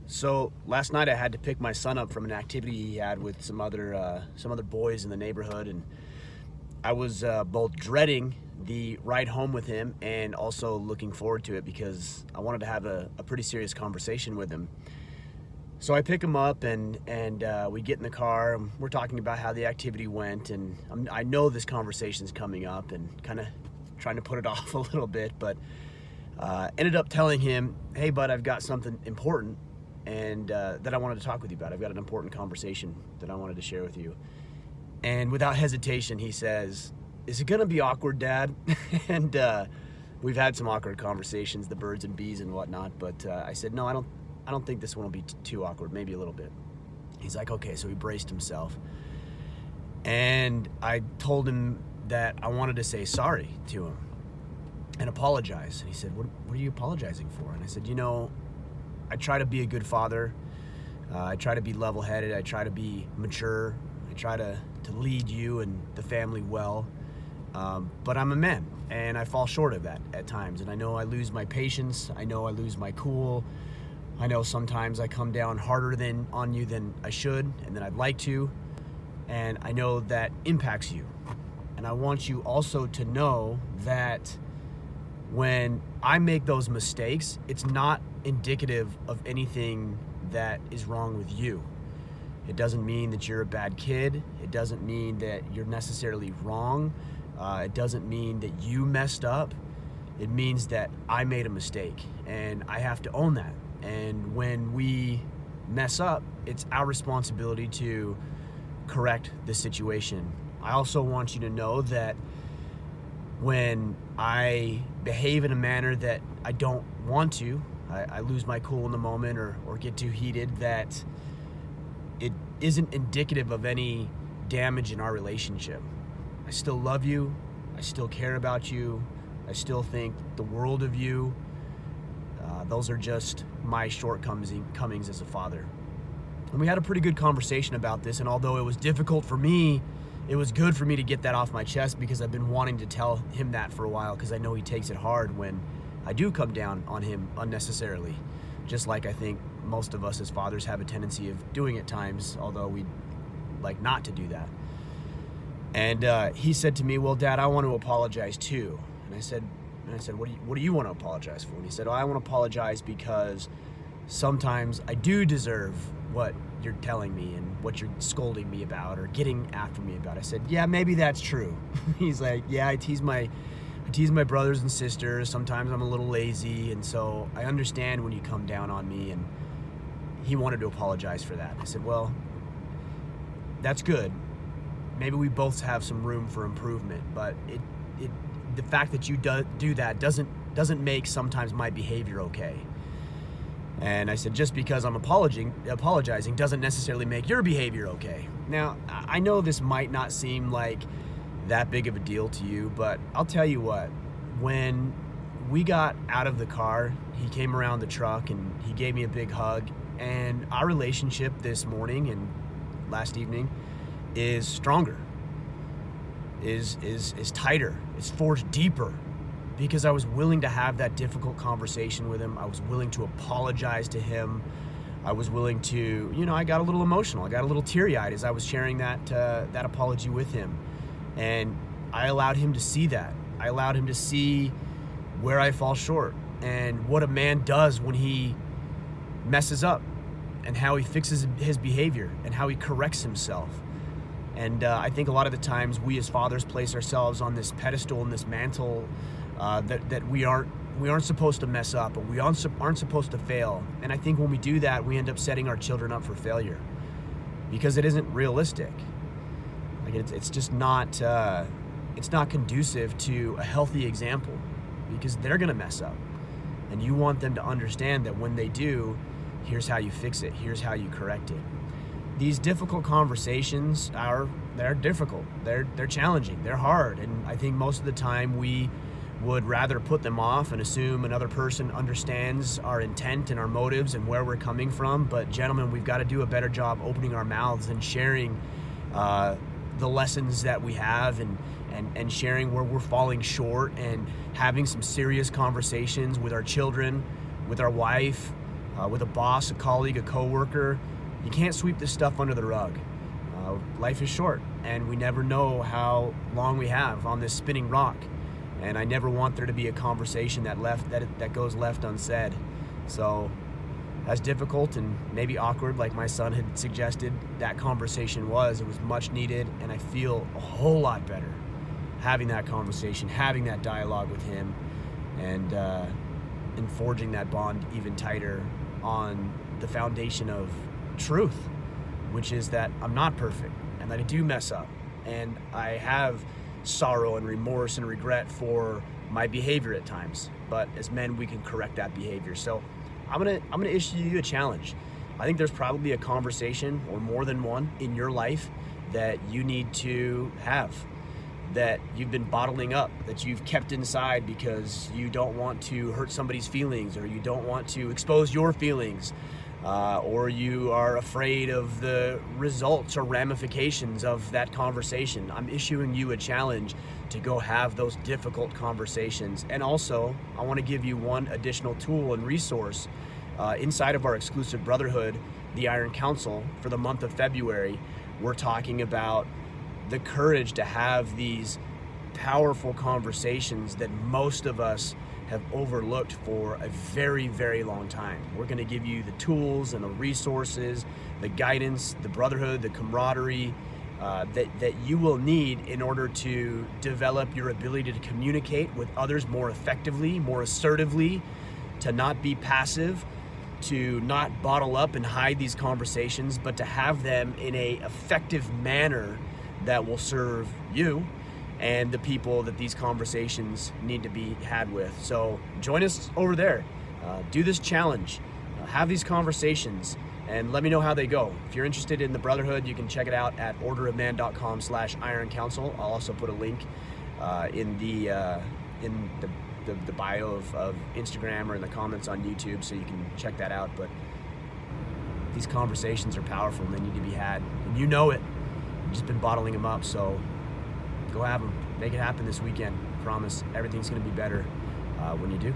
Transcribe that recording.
So last night I had to pick my son up from an activity he had with some other boys in the neighborhood, and I was both dreading the ride home with him and also looking forward to it because I wanted to have a pretty serious conversation with him. So I pick him up and we get in the car. And we're talking about how the activity went, and I know this conversation's coming up and kind of trying to put it off a little bit, but ended up telling him, "Hey, bud, I've got something important and that I wanted to talk with you about. I've got an important conversation that I wanted to share with you." And without hesitation, he says, "Is it gonna be awkward, Dad?" And we've had some awkward conversations, the birds and bees and whatnot. But I said, "No, I don't think this one will be too awkward. Maybe a little bit." He's like, "Okay." So he braced himself, and I told him that I wanted to say sorry to him and apologize. And he said, "What are you apologizing for?" And I said, I try to be a good father. I try to be level-headed. I try to be mature. I try to lead you and the family well. But I'm a man, and I fall short of that at times. And I know I lose my patience. I know I lose my cool. I know sometimes I come down harder on you than I should and than I'd like to. And I know that impacts you. And I want you also to know that when I make those mistakes, it's not indicative of anything that is wrong with you. It doesn't mean that you're a bad kid. It doesn't mean that you're necessarily wrong. It doesn't mean that you messed up. It means that I made a mistake, and I have to own that. And when we mess up, it's our responsibility to correct the situation. I also want you to know that when I behave in a manner that I don't want to, I lose my cool in the moment or get too heated, that it isn't indicative of any damage in our relationship. I still love you. I still care about you. I still think the world of you. Those are just my shortcomings as a father. And we had a pretty good conversation about this, and although it was difficult for me, it was good for me to get that off my chest because I've been wanting to tell him that for a while, because I know he takes it hard when I do come down on him unnecessarily, just like I think most of us as fathers have a tendency of doing at times, although we like not to do that. And he said to me, "Well, Dad, I want to apologize too." And I said, what do you want to apologize for? And he said, "Oh, I want to apologize because sometimes I do deserve what you're telling me and what you're scolding me about or getting after me about." I said, "Yeah, maybe that's true." He's like, "Yeah, I tease my brothers and sisters. Sometimes I'm a little lazy, and so I understand when you come down on me." And he wanted to apologize for that. I said, "Well, that's good. Maybe we both have some room for improvement, but the fact that you do that doesn't make sometimes my behavior okay." And I said, "Just because I'm apologizing doesn't necessarily make your behavior okay." Now, I know this might not seem like that big of a deal to you, but I'll tell you what, when we got out of the car, he came around the truck and he gave me a big hug, and our relationship this morning and last evening is stronger, is tighter, it's forged deeper, because I was willing to have that difficult conversation with him. I was willing to apologize to him. I was willing to, I got a little emotional. I got a little teary-eyed as I was sharing that apology with him. And I allowed him to see that. I allowed him to see where I fall short and what a man does when he messes up and how he fixes his behavior and how he corrects himself. And I think a lot of the times we as fathers place ourselves on this pedestal and this mantle that we aren't supposed to mess up, or we aren't supposed to fail. And I think when we do that, we end up setting our children up for failure because it isn't realistic. Like it's just not it's not conducive to a healthy example, because they're gonna mess up, and you want them to understand that when they do, here's how you fix it. Here's how you correct it. These difficult conversations they're difficult. They're challenging. They're hard, and I think most of the time we would rather put them off and assume another person understands our intent and our motives and where we're coming from. But gentlemen, we've got to do a better job opening our mouths and sharing the lessons that we have and sharing where we're falling short and having some serious conversations with our children, with our wife, with a boss, a colleague, a coworker. You can't sweep this stuff under the rug. Life is short, and we never know how long we have on this spinning rock. And I never want there to be a conversation that goes left unsaid. So, as difficult and maybe awkward, like my son had suggested that conversation was, it was much needed, and I feel a whole lot better having that conversation, having that dialogue with him, and forging that bond even tighter on the foundation of truth, which is that I'm not perfect and that I do mess up and I have sorrow and remorse and regret for my behavior at times. But as men, we can correct that behavior. So I'm gonna issue you a challenge. I think there's probably a conversation or more than one in your life that you need to have, that you've been bottling up, that you've kept inside because you don't want to hurt somebody's feelings, or you don't want to expose your feelings, or you are afraid of the results or ramifications of that conversation. I'm issuing you a challenge to go have those difficult conversations. And also, I want to give you one additional tool and resource inside of our exclusive brotherhood, the Iron Council. For the month of February, we're talking about the courage to have these powerful conversations that most of us have overlooked for a very, very long time. We're going to give you the tools and the resources, the guidance, the brotherhood, the camaraderie that you will need in order to develop your ability to communicate with others more effectively, more assertively, to not be passive, to not bottle up and hide these conversations, but to have them in a effective manner that will serve you and the people that these conversations need to be had with. So join us over there. Do this challenge. Have these conversations and let me know how they go. If you're interested in the brotherhood, you can check it out at orderofman.com/Iron Council. I'll also put a link in the bio of Instagram or in the comments on YouTube, so you can check that out. But these conversations are powerful and they need to be had. And you know it. You've just been bottling them up, so go have them. Make it happen this weekend. I promise everything's going to be better when you do.